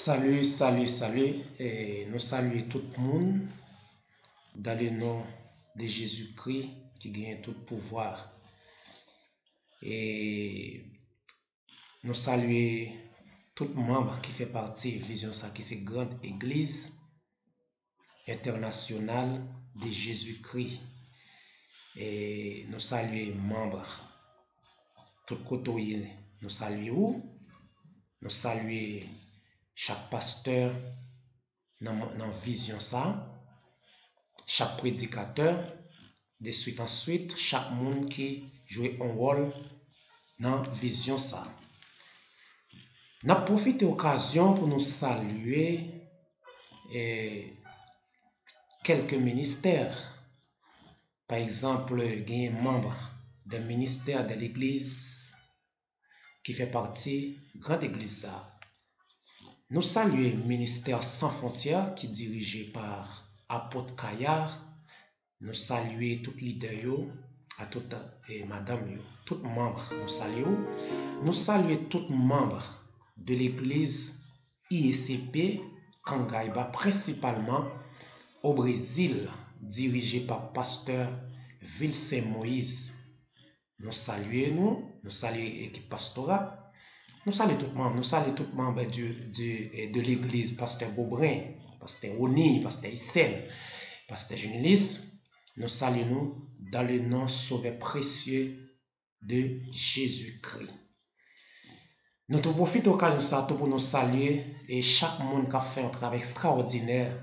Salut, et nous saluons tout le monde dans le nom de Jésus-Christ qui gagne tout pouvoir. Et nous saluons tout membre qui fait partie de Vision ça qui c'est grande église internationale de Jésus-Christ. Et nous saluons membres tout côté, nous saluons, nous saluons chaque pasteur dans vision ça, chaque prédicateur, de suite en suite, chaque monde qui joue un rôle dans vision ça. N'a profité occasion pour nous saluer quelques ministères. Par exemple, il y a un membre d'un ministère de l'église qui fait partie de la grande église. Nous saluons le ministère Sans Frontières qui est dirigé par Apôtre Kayar. Nous saluons tous les leaders, à toutes madame, tous les membres. Nous saluons tous les membres de l'église IECP Kangaïba, principalement au Brésil, dirigé par pasteur Vilse Moïse. Nous saluons l'équipe pastorale. Nous saluons tout le monde, de l'église, pasteur Beaubrin, pasteur Oni, pasteur Issel, pasteur Junilis. Nous saluons dans le nom sauveur précieux de Jésus-Christ. Nous profitons de l'occasion pour nous saluer et chaque monde qui a fait un travail extraordinaire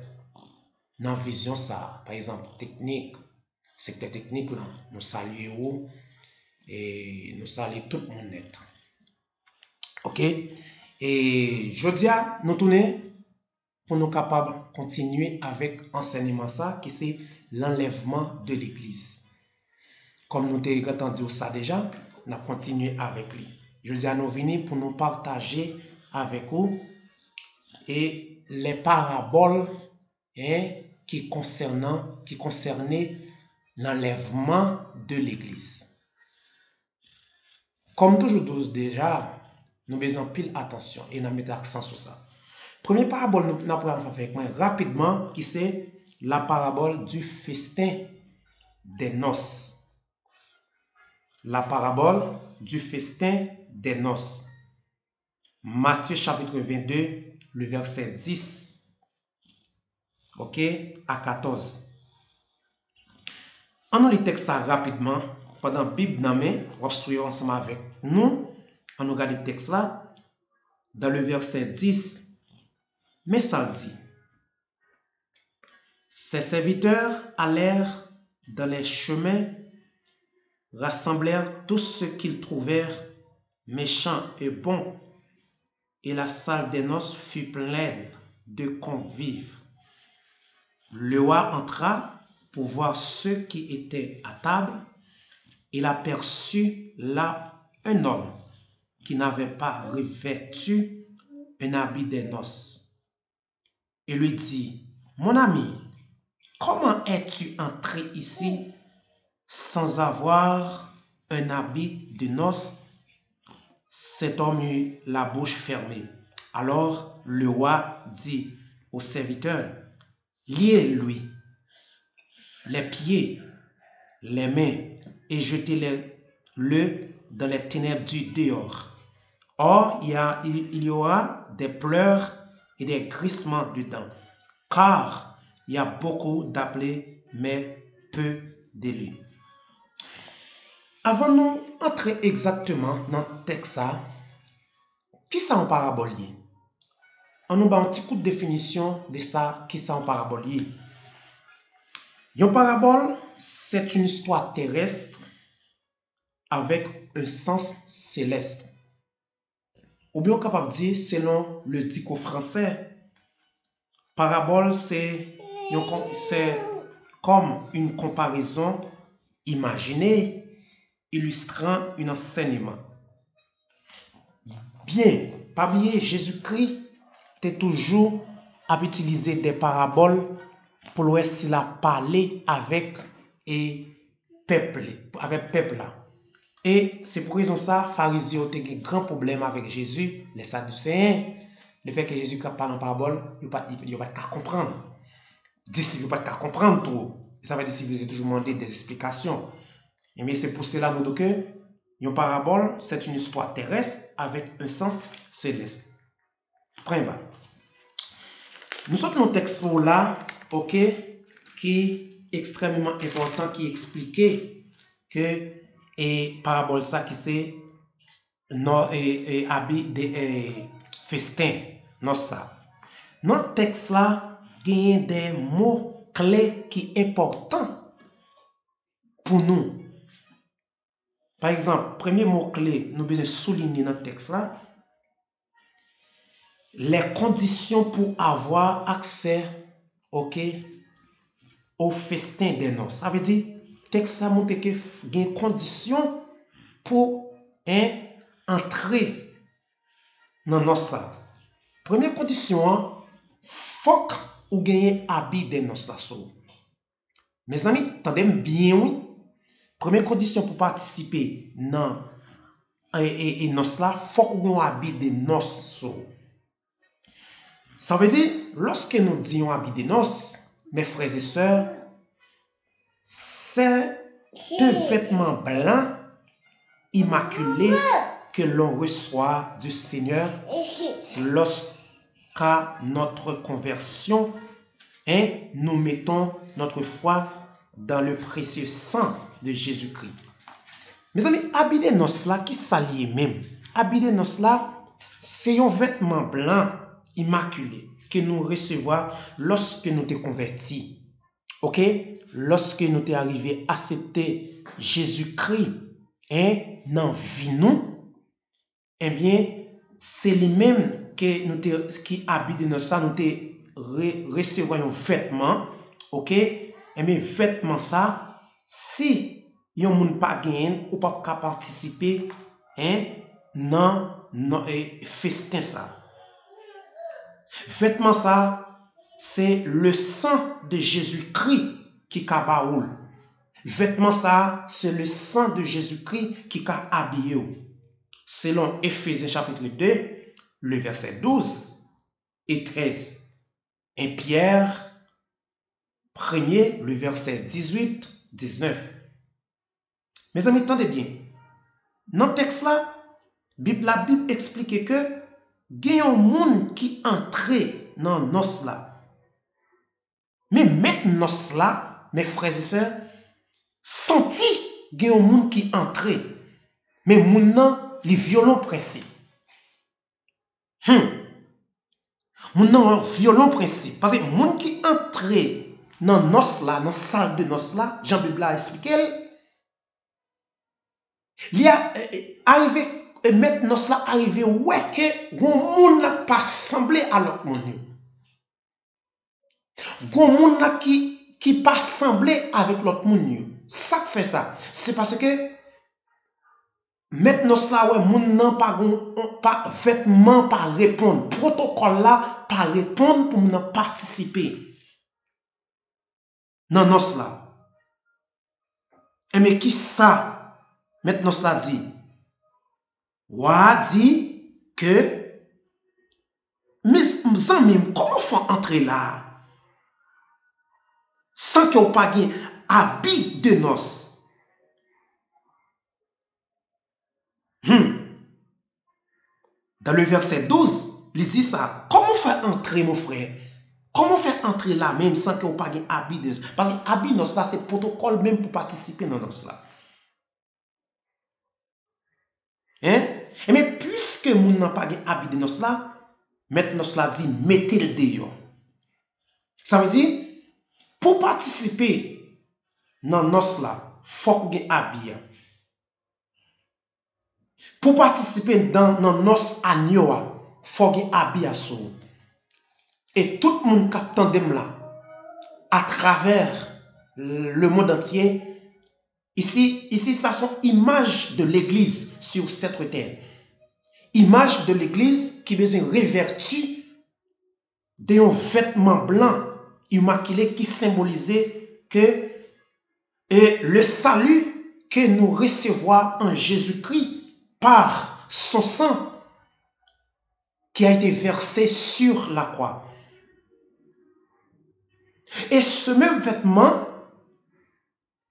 dans la vision ça. Par exemple, technique, secteur technique là, nous saluons et nous saluons tout le monde net. Ok, et je dis à nous tourner pour nous capables de continuer avec enseignement ça qui c'est l'enlèvement de l'église. Comme nous t'avons entendu ça déjà, nous continuons avec lui. Je dis à nous venir pour nous partager avec vous et les paraboles qui concernaient l'enlèvement de l'église. Comme toujours déjà, nous besoin pile attention et nous mettons accent sur ça. Première parabole nous allons faire avec moi rapidement qui c'est la parabole du festin des noces. La parabole du festin des noces. Matthieu chapitre 22, le verset 10 à 14. On a le texte ça rapidement pendant la Bible dans main, on va suivre ensemble avec nous. On regarde le texte là dans le verset 10. Mais ça dit, ses serviteurs allèrent dans les chemins, rassemblèrent tous ceux qu'ils trouvèrent méchants et bons, et la salle des noces fut pleine de convives. Le roi entra pour voir ceux qui étaient à table. Il aperçut là un homme qui n'avait pas revêtu un habit des noces. Et lui dit, mon ami, comment es-tu entré ici sans avoir un habit de noces? Cet homme eut la bouche fermée. Alors le roi dit au serviteur, liez-lui les pieds, les mains et jetez-le dans les ténèbres du dehors. Or, il y aura des pleurs et des grincements dedans, car il y a beaucoup d'appelés, mais peu d'élus. Avant de nous entrer exactement dans le texte, qui ça en parabole? On nous a un petit coup de définition de ça, qui ça en parabole? Une parabole, c'est une histoire terrestre avec un sens céleste. Ou bien capable de dire, selon le dico français, parabole, c'est comme une comparaison imaginée illustrant un enseignement. Bien, parmi Jésus-Christ, tu toujours à utiliser des paraboles pour voir s'il a parlé avec peuple là. Et c'est pour raison ça, pharisiens ont un grand problème avec Jésus, les Sadducéens, le fait que Jésus parle en parabole, il n'y a pas qu'à comprendre. Disciples, il n'y a pas qu'à comprendre tout. Ça va dire si vous avez toujours demandé des explications. Mais c'est pour cela nous que une parabole, c'est une histoire terrestre avec un sens céleste. Point bas. Nous sommes dans un texte là, ok, qui est extrêmement important, qui expliquait que et parabole ça qui c'est et habit des festins, non ça. Notre texte là gagne des mots clés qui sont importants pour nous. Par exemple, premier mot-clé, nous devons souligner dans le texte là, les conditions pour avoir accès, ok, au festin des noces. Ça veut dire, le texte là montre qu'il y a des conditions pour entrer dans nos noces. Première condition, faut ou gagner habit des noces là. Mes amis, attendez bien oui. Première condition pour participer dans et noces là, faut qu'on habite des noces. Ça veut dire, lorsque nous disons habit des noces, mes frères et sœurs, c'est un vêtement blanc, immaculé, que l'on reçoit du Seigneur lorsqu'à notre conversion et nous mettons notre foi dans le précieux sang de Jésus-Christ. Mes amis, habit des noces là, qui s'allie même. Habit des noces là, c'est un vêtement blanc, immaculé, que nous recevons lorsque nous sommes convertis. Ok? Lorsque nous sommes arrivés à accepter Jésus-Christ dans vie nous, eh bien, c'est lui-même qui habite dans ça, nous recevons un vêtement, ok? Eh bien, vêtement ça, si yon moun pas gagné ou pas participer dans festin ça. Vêtement ça, c'est le sang de Jésus-Christ qui kabaoul. Vêtement ça, c'est le sang de Jésus-Christ qui a habillé. Selon Éphésiens chapitre 2, le verset 12 et 13. Et Pierre 1er, le verset 18, 19. Mes amis, attendez bien. Dans le texte là, la Bible explique que il y a un monde qui entre dans nos là. Mais maintenant là, mes frères et sœurs, senti qu'il y a un monde qui entre. Mais moun nan li violon principe. Moun nan violon principe. Parce que moun qui entre dans nos là, dans salle de nos là, Jean Bible a expliqué. Il y a arrivé, maintenant cela arrivé, ouais, que gon moun n'a pas semblé à l'autre monde. Gon moun n'a qui pas semblé avec l'autre monde. Ça fait ça. C'est parce que maintenant cela, ouais, moun n'a pas vêtement, pas répondre. Protocole là, pas répondre pour moun participer. Non, non, cela. Mais qui ça? Maintenant, cela dit, Wa dit que, mes amis, comment faut entrer là? Sans que vous pas habit de noces. Dans le verset 12, il dit ça. Comment faire entrer, mon frère? Comment faire entrer là même sans que vous pas habit de noces? Parce que habit de noces là, c'est protocole même pour participer dans noces là. Mais puisque moun n'a pas habit de noces là, maintenant cela dit mettez le dehors. Ça veut dire pour participer dans noces là, faut qu'on ait habit. Pour participer dans noces agneau, faut qu'on ait habit à sou. Et tout le monde capte là à travers le monde entier. Ici, ça sont images de l'église sur cette terre. Image de l'église qui besoin revêtue d'un vêtement blanc immaculé qui symbolisait que le salut que nous recevons en Jésus-Christ par son sang qui a été versé sur la croix. Et ce même vêtement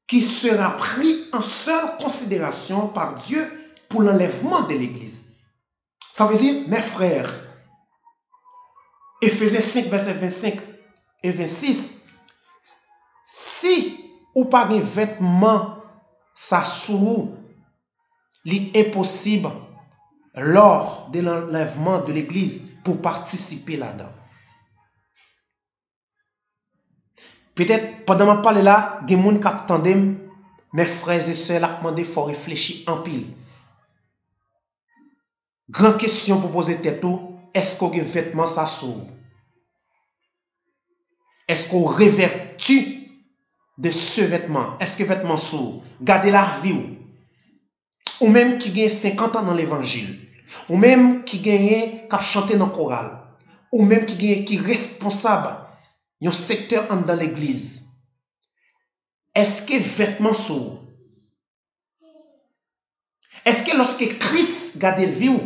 qui sera pris en seule considération par Dieu pour l'enlèvement de l'Église. Ça veut dire, mes frères, Éphésiens 5, verset 25 et 26, si ou pas un vêtement, ça sous, il est possible lors de l'enlèvement de l'Église pour participer là-dedans. Peut-être pendant ma parole là, il y a des gens qui attendent, mes frères et sœurs, là, il faut réfléchir en pile. Grande question pour poser tête tout, est-ce qu'on a un vêtement ça sous? Est-ce qu'on revêtu de ce vêtement? Est-ce que vêtement sous? Gardez la vie ou même qui gagne 50 ans dans l'évangile, ou même qui gagne qui chanter dans le choral, ou même qui gagne qui responsable un secteur dans l'église. Est-ce que vêtements sous? Est-ce que lorsque Christ garde le vie,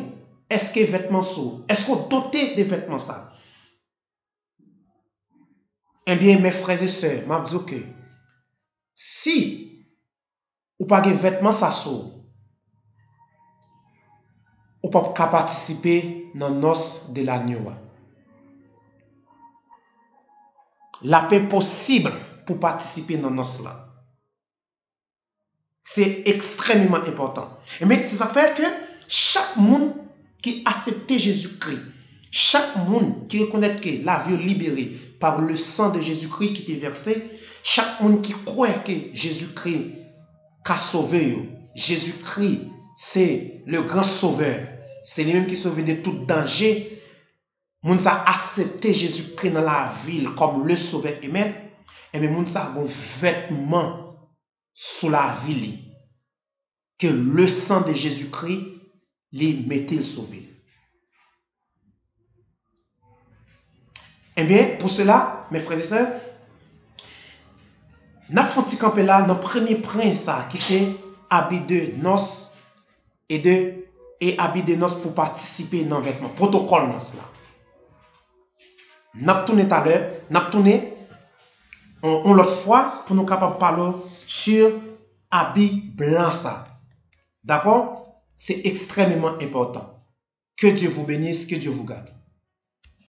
est-ce que vêtements sous? Est-ce qu'on doté de vêtements ça? Eh bien, mes frères et sœurs, je dis que si ou pas de vêtements ça sous, ou pas participer dans nos de l'agneau. La paix possible pour participer dans nos là. C'est extrêmement important. Mais c'est ça fait que chaque monde qui accepte Jésus-Christ, chaque monde qui reconnaît que la vie est libérée par le sang de Jésus-Christ qui est versé, chaque monde qui croit que Jésus-Christ a sauvé, Jésus-Christ c'est le grand sauveur, c'est lui-même qui sauve de tout danger. Moun sa accepté Jésus-Christ dans la ville comme le sauveur et maître, et bien moun sa un vêtement sous la ville que le sang de Jésus-Christ les mettait sauvé. Eh bien, pour cela, mes frères et sœurs, nous avons fait camper là dans le premier point ça, qui c'est habit de noces et habit de noces pour participer dans le vêtement. Protocole noces là. Nous avons tourné tout à l'heure, nous avons tourné on l'autre fois pour nous capables de parler sur habit blanc ça. D'accord? C'est extrêmement important. Que Dieu vous bénisse, que Dieu vous garde.